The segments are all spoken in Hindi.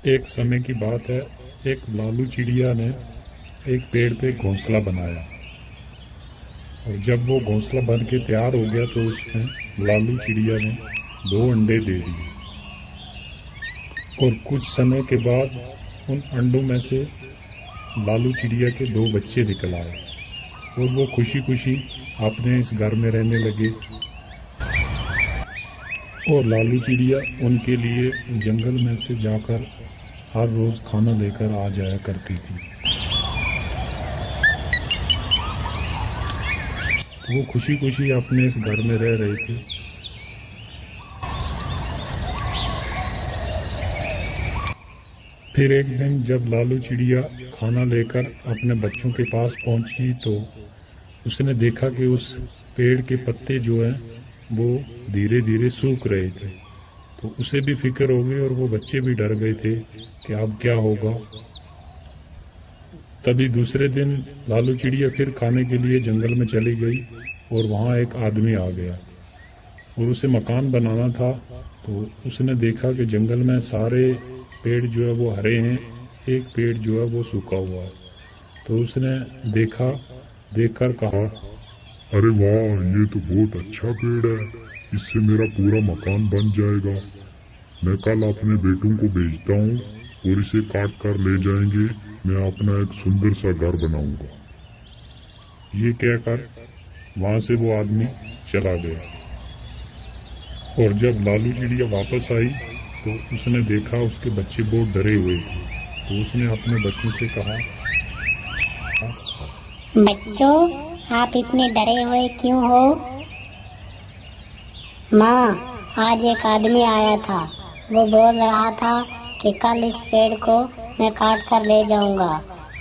एक समय की बात है, एक लालू चिड़िया ने एक पेड़ पे घोंसला बनाया और जब वो घोंसला बन के तैयार हो गया तो उसमें लालू चिड़िया ने 2 अंडे दे दिए और कुछ समय के बाद उन अंडों में से लालू चिड़िया के 2 बच्चे निकल आए और वो खुशी खुशी अपने इस घर में रहने लगे और लालू चिड़िया उनके लिए जंगल में से जाकर हर रोज खाना लेकर आ जाया करती थी। वो खुशी खुशी अपने इस घर में रह रहे थे। फिर एक दिन जब लालू चिड़िया खाना लेकर अपने बच्चों के पास पहुंची तो उसने देखा कि उस पेड़ के पत्ते जो हैं वो धीरे धीरे सूख रहे थे, तो उसे भी फिक्र हो गई और वो बच्चे भी डर गए थे कि अब क्या होगा। तभी दूसरे दिन लालू चिड़िया फिर खाने के लिए जंगल में चली गई और वहाँ एक आदमी आ गया और उसे मकान बनाना था। तो उसने देखा कि जंगल में सारे पेड़ जो है वो हरे हैं, एक पेड़ जो है वो सूखा हुआ है। तो उसने देखकर कहा, अरे वाह, ये तो बहुत अच्छा पेड़ है, इससे मेरा पूरा मकान बन जाएगा। मैं कल अपने बेटों को भेजता हूँ और इसे काट कर ले जाएंगे, मैं अपना एक सुंदर सा घर बनाऊंगा। ये कहकर वहां से वो आदमी चला गया और जब लालू चिड़िया वापस आई तो उसने देखा उसके बच्चे बहुत डरे हुए थे। तो उसने अपने बच्चों से कहा, बच्चों, आप इतने डरे हुए क्यों हो? माँ, आज एक आदमी आया था, वो बोल रहा था कि कल इस पेड़ को मैं काट कर ले जाऊंगा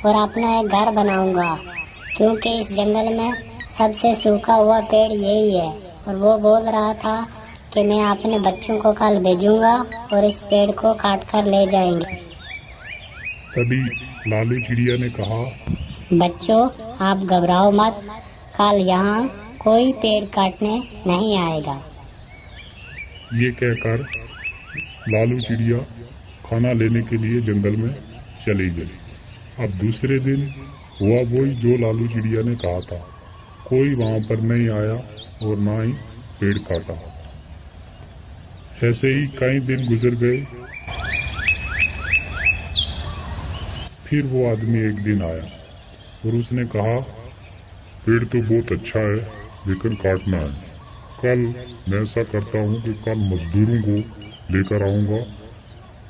और अपना एक घर बनाऊंगा, क्योंकि इस जंगल में सबसे सूखा हुआ पेड़ यही है। और वो बोल रहा था कि मैं अपने बच्चों को कल भेजूंगा और इस पेड़ को काट कर ले जाएंगे। तभी लालू चिड़िया ने कहा, बच्चों, आप घबराओ मत, कल यहाँ कोई पेड़ काटने नहीं आएगा। ये कहकर लालू चिड़िया खाना लेने के लिए जंगल में चली गई। अब दूसरे दिन हुआ वही जो लालू चिड़िया ने कहा था, कोई वहां पर नहीं आया और ना ही पेड़ काटा। ऐसे ही कई दिन गुजर गए। फिर वो आदमी एक दिन आया और उसने कहा, पेड़ तो बहुत अच्छा है लेकिन काटना है। कल मैं ऐसा करता हूँ कि कल मजदूरों को लेकर आऊंगा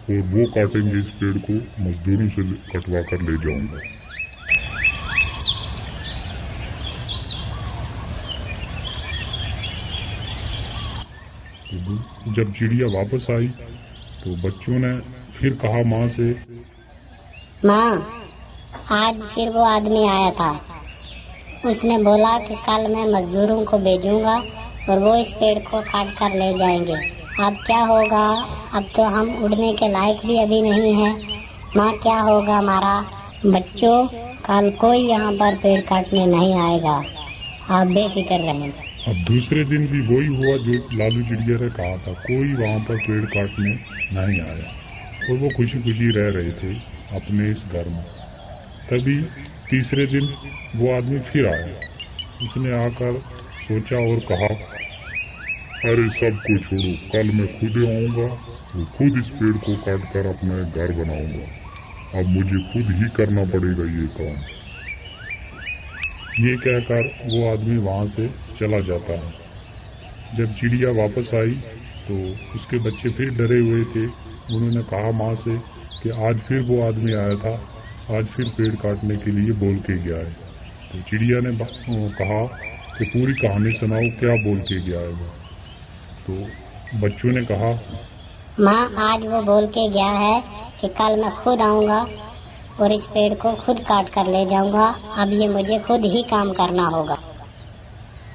और वो काटेंगे इस पेड़ को, मजदूरों से कटवा कर ले जाऊंगा। तो जब चिड़िया वापस आई तो बच्चों ने फिर कहा माँ से, माँ, आज फिर वो आदमी आया था, उसने बोला कि कल मैं मजदूरों को भेजूंगा और वो इस पेड़ को काट कर ले जाएंगे। अब क्या होगा? अब तो हम उड़ने के लायक भी अभी नहीं है। माँ, क्या होगा हमारा? बच्चों, कल कोई यहाँ पर पेड़ काटने नहीं आएगा, आप बेफिक्र रहें। अब दूसरे दिन भी वही हुआ जो लालू चिड़िया ने कहा था, कोई वहाँ पर पेड़ काटने नहीं आया और वो खुशी खुशी रह रहे थे अपने इस घर में। तभी तीसरे दिन वो आदमी फिर आया। उसने आकर सोचा और कहा, अरे सब कुछ छोड़ो, कल मैं खुद आऊंगा और खुद इस पेड़ को काट कर अपना एक घर बनाऊंगा। अब मुझे खुद ही करना पड़ेगा ये काम। ये कहकर वो आदमी वहां से चला जाता है। जब चिड़िया वापस आई तो उसके बच्चे फिर डरे हुए थे। उन्होंने कहा माँ से कि आज फिर वो आदमी आया था, आज फिर पेड़ काटने के लिए बोल के गया है। तो चिड़िया ने कहा कि पूरी कहानी सुनाओ, क्या बोल के गया है वो। तो बच्चों ने कहा, माँ, आज वो बोल के गया है कि कल मैं खुद आऊंगा और इस पेड़ को खुद काट कर ले जाऊंगा। अब ये मुझे खुद ही काम करना होगा।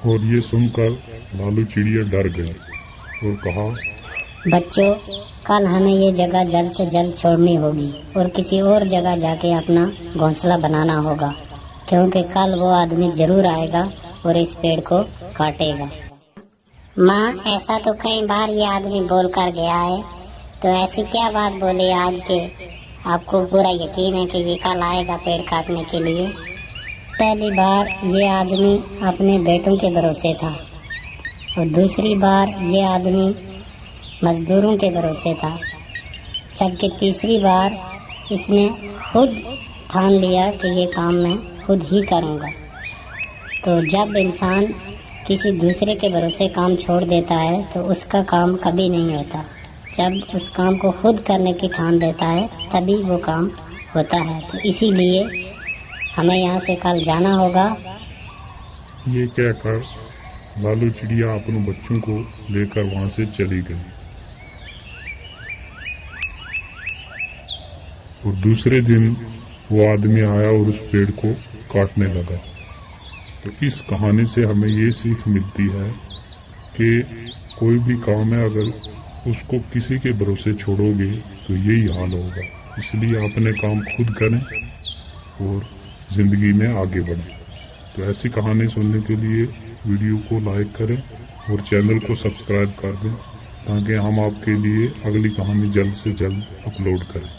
और ये सुनकर लालू चिड़िया डर गई और कहा, बच्चों, कल हमें ये जगह जल्द से जल्द छोड़नी होगी और किसी और जगह जाके अपना घोंसला बनाना होगा, क्योंकि कल वो आदमी जरूर आएगा और इस पेड़ को काटेगा। माँ, ऐसा तो कई बार ये आदमी बोल कर गया है, तो ऐसी क्या बात बोली आज के आपको पूरा यकीन है कि ये कल आएगा पेड़ काटने के लिए? पहली बार ये आदमी अपने बेटों के भरोसे था और दूसरी बार ये आदमी मजदूरों के भरोसे था, जबकि तीसरी बार इसने खुद ठान लिया कि ये काम मैं खुद ही करूँगा। तो जब इंसान किसी दूसरे के भरोसे काम छोड़ देता है तो उसका काम कभी नहीं होता। जब उस काम को खुद करने की ठान देता है तभी वो काम होता है। तो इसीलिए हमें यहाँ से कल जाना होगा। ये कहकर लालू चिड़िया अपने बच्चों को लेकर वहां से चली गई और दूसरे दिन वो आदमी आया और उस पेड़ को काटने लगा। तो इस कहानी से हमें ये सीख मिलती है कि कोई भी काम है अगर उसको किसी के भरोसे छोड़ोगे तो यही हाल होगा। इसलिए अपने काम खुद करें और जिंदगी में आगे बढ़ें। तो ऐसी कहानी सुनने के लिए वीडियो को लाइक करें और चैनल को सब्सक्राइब कर दें ताकि हम आपके लिए अगली कहानी जल्द से जल्द अपलोड करें।